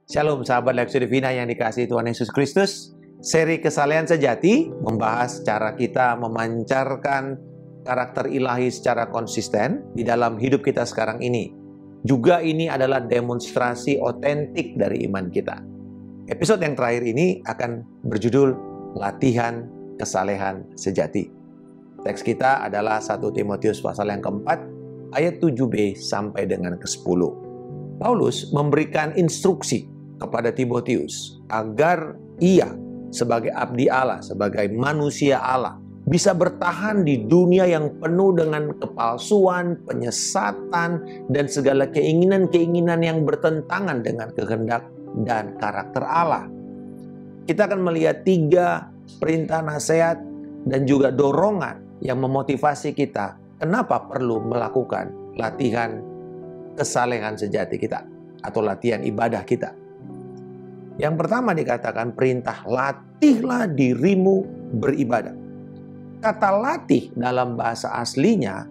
Shalom sahabat Leksio Divina yang dikasihi Tuhan Yesus Kristus. Seri Kesalehan Sejati membahas cara kita memancarkan karakter ilahi secara konsisten di dalam hidup kita sekarang ini. Juga ini adalah demonstrasi otentik dari iman kita. Episode yang terakhir ini akan berjudul Latihan Kesalehan Sejati. Teks kita adalah 1 Timotius pasal yang keempat, ayat 7b sampai dengan ke-10. Paulus memberikan instruksi kepada Timotius agar ia sebagai abdi Allah, sebagai manusia Allah, bisa bertahan di dunia yang penuh dengan kepalsuan, penyesatan, dan segala keinginan-keinginan yang bertentangan dengan kehendak dan karakter Allah. Kita akan melihat 3 perintah nasihat dan juga dorongan yang memotivasi kita kenapa perlu melakukan latihan kesalehan sejati kita atau latihan ibadah kita. Yang pertama dikatakan perintah, latihlah dirimu beribadah. Kata latih dalam bahasa aslinya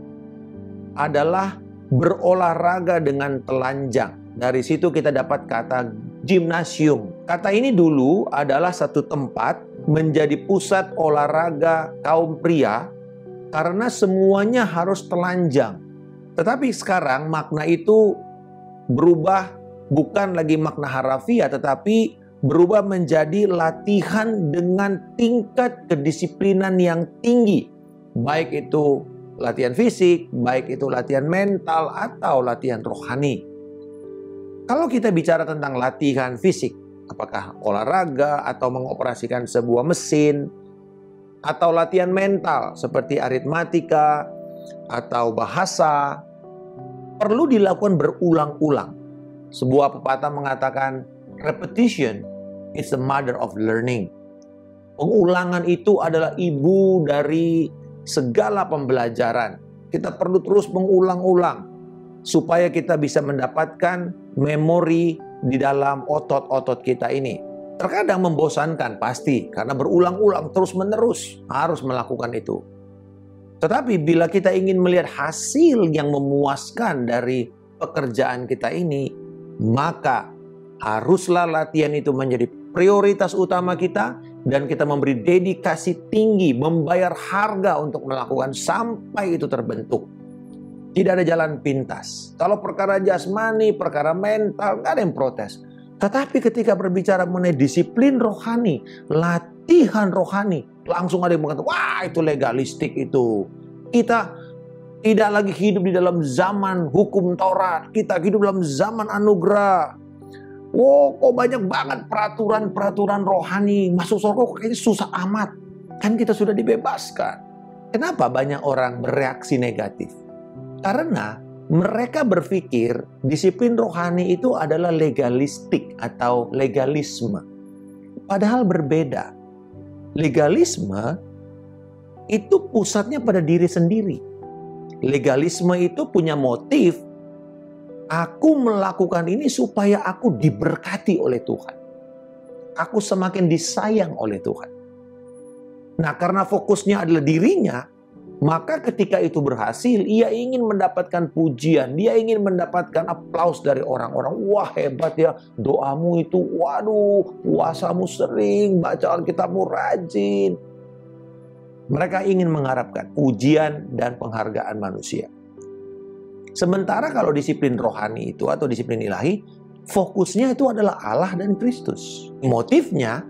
adalah berolahraga dengan telanjang. Dari situ kita dapat kata gimnasium. Kata ini dulu adalah satu tempat menjadi pusat olahraga kaum pria karena semuanya harus telanjang. Tetapi sekarang makna itu berubah, bukan lagi makna harafiah, tetapi berubah menjadi latihan dengan tingkat kedisiplinan yang tinggi. Baik itu latihan fisik, baik itu latihan mental, atau latihan rohani. Kalau kita bicara tentang latihan fisik, apakah olahraga atau mengoperasikan sebuah mesin, atau latihan mental seperti aritmatika atau bahasa, perlu dilakukan berulang-ulang. Sebuah pepatah mengatakan, repetition is the mother of learning. Pengulangan itu adalah ibu dari segala pembelajaran. Kita perlu terus mengulang-ulang supaya kita bisa mendapatkan memori di dalam otot-otot kita ini. Terkadang membosankan pasti, karena berulang-ulang terus-menerus harus melakukan itu. Tetapi bila kita ingin melihat hasil yang memuaskan dari pekerjaan kita ini, maka haruslah latihan itu menjadi prioritas utama kita dan kita memberi dedikasi tinggi, membayar harga untuk melakukan sampai itu terbentuk. Tidak ada jalan pintas. Kalau perkara jasmani, perkara mental, nggak ada yang protes. Tetapi ketika berbicara mengenai disiplin rohani, latihan rohani, langsung ada yang mengatakan, wah itu legalistik itu. Kita tidak lagi hidup di dalam zaman hukum Taurat. Kita hidup dalam zaman anugerah. Wow, kok banyak banget peraturan-peraturan rohani. Masuk surga kok kayaknya susah amat. Kan kita sudah dibebaskan. Kenapa banyak orang bereaksi negatif? Karena mereka berpikir disiplin rohani itu adalah legalistik atau legalisme. Padahal berbeda. Legalisme itu pusatnya pada diri sendiri. Legalisme itu punya motif, aku melakukan ini supaya aku diberkati oleh Tuhan. Aku semakin disayang oleh Tuhan. Nah, karena fokusnya adalah dirinya, maka ketika itu berhasil, ia ingin mendapatkan pujian, dia ingin mendapatkan aplaus dari orang-orang. Wah, hebat ya, doamu itu, waduh, puasamu sering, baca Alkitabmu rajin. Mereka ingin mengharapkan pujian dan penghargaan manusia. Sementara kalau disiplin rohani itu atau disiplin ilahi, fokusnya itu adalah Allah dan Kristus. Motifnya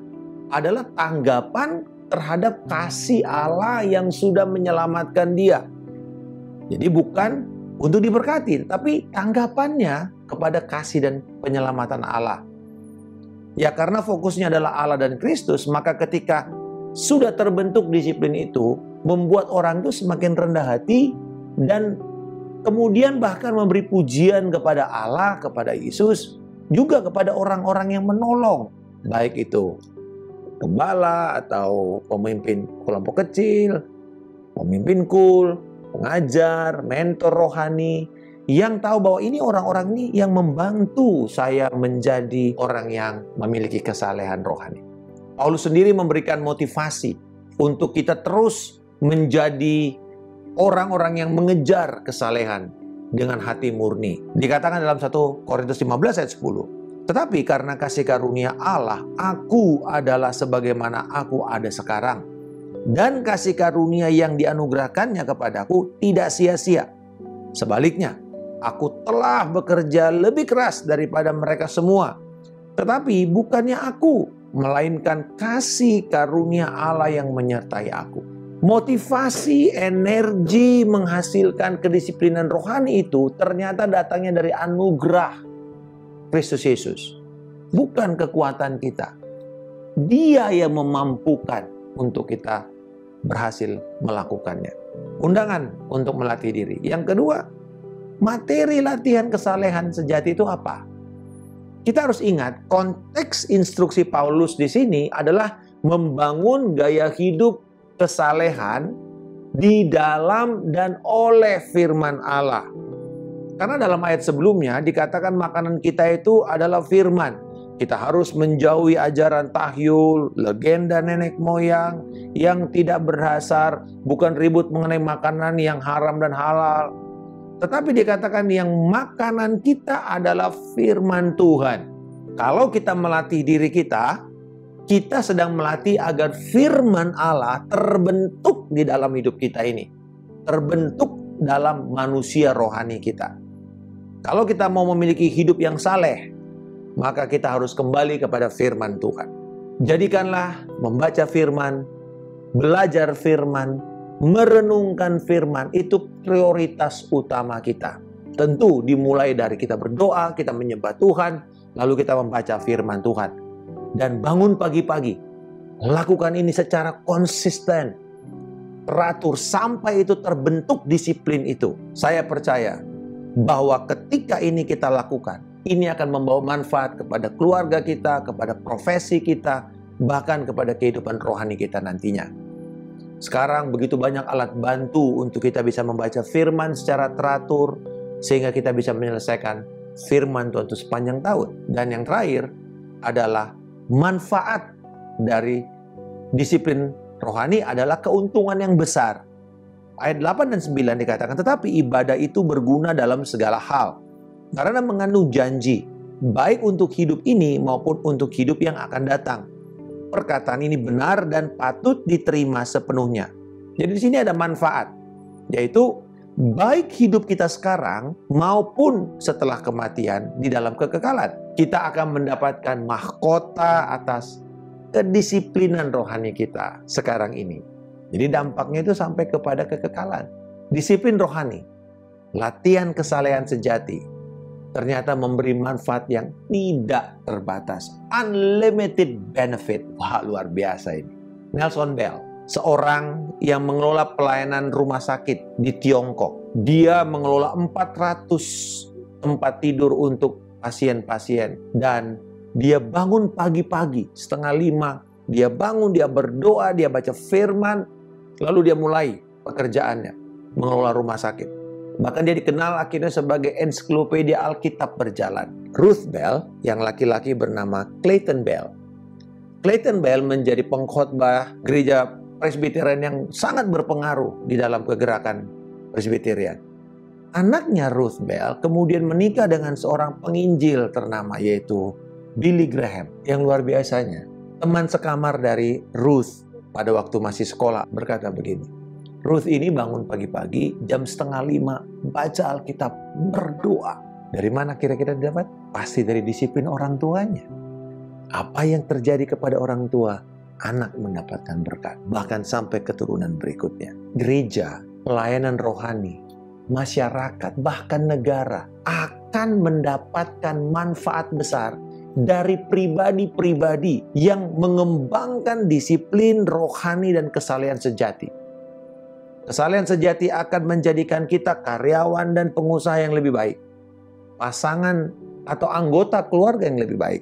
adalah tanggapan terhadap kasih Allah yang sudah menyelamatkan dia. Jadi bukan untuk diberkati, tapi tanggapannya kepada kasih dan penyelamatan Allah. Ya karena fokusnya adalah Allah dan Kristus, maka ketika sudah terbentuk disiplin itu, membuat orang itu semakin rendah hati dan kemudian bahkan memberi pujian kepada Allah, kepada Yesus, juga kepada orang-orang yang menolong. Baik itu gembala atau pemimpin kelompok kecil, pemimpin kul, pengajar, mentor rohani, yang tahu bahwa ini orang-orang ini yang membantu saya menjadi orang yang memiliki kesalehan rohani. Paulus sendiri memberikan motivasi untuk kita terus menjadi orang-orang yang mengejar kesalehan dengan hati murni. Dikatakan dalam 1 Korintus 15 ayat 10, Tetapi karena kasih karunia Allah, aku adalah sebagaimana aku ada sekarang. Dan kasih karunia yang dianugerahkannya kepadaku tidak sia-sia. Sebaliknya, aku telah bekerja lebih keras daripada mereka semua. Tetapi bukannya aku, melainkan kasih karunia Allah yang menyertai aku. Motivasi, energi menghasilkan kedisiplinan rohani itu ternyata datangnya dari anugerah Kristus Yesus, bukan kekuatan kita. Dia yang memampukan untuk kita berhasil melakukannya. Undangan untuk melatih diri. Yang kedua, materi latihan kesalehan sejati itu apa? Kita harus ingat, konteks instruksi Paulus di sini adalah membangun gaya hidup kesalehan di dalam dan oleh firman Allah. Karena dalam ayat sebelumnya dikatakan makanan kita itu adalah firman. Kita harus menjauhi ajaran tahyul, legenda nenek moyang yang tidak berdasar, bukan ribut mengenai makanan yang haram dan halal. Tetapi dikatakan yang makanan kita adalah firman Tuhan. Kalau kita melatih diri kita sedang melatih agar firman Allah terbentuk di dalam hidup kita ini. Terbentuk dalam manusia rohani kita. Kalau kita mau memiliki hidup yang saleh, maka kita harus kembali kepada firman Tuhan. Jadikanlah membaca firman, belajar firman, merenungkan firman, itu prioritas utama kita. Tentu dimulai dari kita berdoa, kita menyembah Tuhan, lalu kita membaca firman Tuhan. Dan bangun pagi-pagi, lakukan ini secara konsisten, teratur, sampai itu terbentuk disiplin itu. Saya percaya bahwa ketika ini kita lakukan, ini akan membawa manfaat kepada keluarga kita, kepada profesi kita, bahkan kepada kehidupan rohani kita nantinya. Sekarang begitu banyak alat bantu untuk kita bisa membaca firman secara teratur, sehingga kita bisa menyelesaikan firman Tuhan itu sepanjang tahun. Dan yang terakhir adalah manfaat dari disiplin rohani adalah keuntungan yang besar. Ayat 8 dan 9 dikatakan, tetapi ibadah itu berguna dalam segala hal, karena mengandung janji, baik untuk hidup ini maupun untuk hidup yang akan datang. Perkataan ini benar dan patut diterima sepenuhnya. Jadi di sini ada manfaat, yaitu baik hidup kita sekarang maupun setelah kematian di dalam kekekalan. Kita akan mendapatkan mahkota atas kedisiplinan rohani kita sekarang ini. Jadi dampaknya itu sampai kepada kekekalan. Disiplin rohani, latihan kesalehan sejati, ternyata memberi manfaat yang tidak terbatas. Unlimited benefit. Wah, luar biasa ini. Nelson Bell, seorang yang mengelola pelayanan rumah sakit di Tiongkok. Dia mengelola 400 tempat tidur untuk pasien-pasien. Dan dia bangun pagi-pagi, 4:30. Dia bangun, dia berdoa, dia baca firman. Lalu dia mulai pekerjaannya, mengelola rumah sakit. Bahkan dia dikenal akhirnya sebagai ensiklopedia Alkitab berjalan. Ruth Bell, yang laki-laki bernama Clayton Bell. Clayton Bell menjadi pengkhotbah gereja Presbyterian yang sangat berpengaruh di dalam kegerakan Presbyterian. Anaknya Ruth Bell kemudian menikah dengan seorang penginjil ternama, yaitu Billy Graham. Yang luar biasanya, teman sekamar dari Ruth pada waktu masih sekolah berkata begini, Ruth ini bangun pagi-pagi jam 4:30, baca Alkitab, berdoa. Dari mana kira-kira dapat? Pasti dari disiplin orang tuanya. Apa yang terjadi kepada orang tua? Anak mendapatkan berkat, bahkan sampai keturunan berikutnya. Gereja, pelayanan rohani, masyarakat, bahkan negara akan mendapatkan manfaat besar dari pribadi-pribadi yang mengembangkan disiplin rohani dan kesalehan sejati. Kesalehan sejati akan menjadikan kita karyawan dan pengusaha yang lebih baik, pasangan atau anggota keluarga yang lebih baik,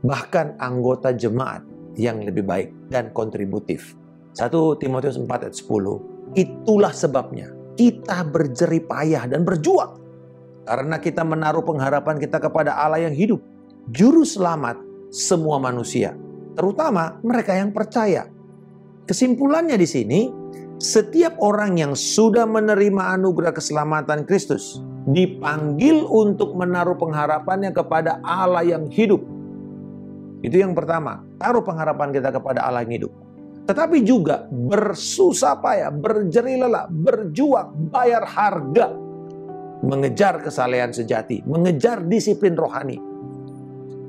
bahkan anggota jemaat yang lebih baik dan kontributif. 1 Timotius 4 ayat 10. Itulah sebabnya kita berjerih payah dan berjuang, karena kita menaruh pengharapan kita kepada Allah yang hidup, Juru Selamat semua manusia, terutama mereka yang percaya. Kesimpulannya di sini, setiap orang yang sudah menerima anugerah keselamatan Kristus dipanggil untuk menaruh pengharapannya kepada Allah yang hidup. Itu yang pertama, taruh pengharapan kita kepada Allah yang hidup. Tetapi juga bersusah payah, berjerih lelah, berjuang, bayar harga, mengejar kesalehan sejati, mengejar disiplin rohani.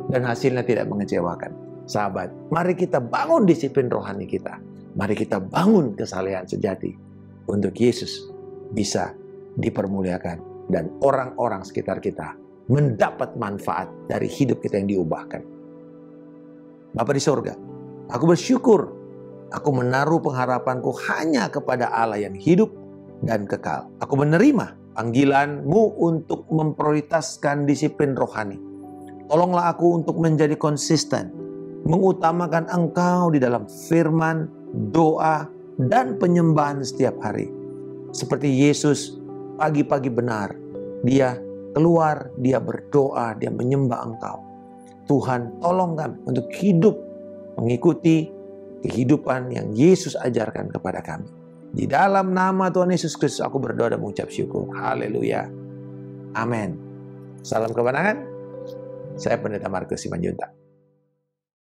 Dan hasilnya tidak mengecewakan. Sahabat, mari kita bangun disiplin rohani kita. Mari kita bangun kesalehan sejati untuk Yesus bisa dipermuliakan dan orang-orang sekitar kita mendapat manfaat dari hidup kita yang diubahkan. Bapa di surga, aku bersyukur aku menaruh pengharapanku hanya kepada Allah yang hidup dan kekal. Aku menerima panggilan-Mu untuk memprioritaskan disiplin rohani. Tolonglah aku untuk menjadi konsisten, mengutamakan Engkau di dalam firman, doa, dan penyembahan setiap hari. Seperti Yesus pagi-pagi benar, Dia keluar, Dia berdoa, Dia menyembah Engkau. Tuhan, tolong kami untuk hidup mengikuti kehidupan yang Yesus ajarkan kepada kami. Di dalam nama Tuhan Yesus Kristus aku berdoa dan mengucap syukur. Haleluya. Amin. Salam kemenangan. Saya Pendeta Markus Simanjuntak.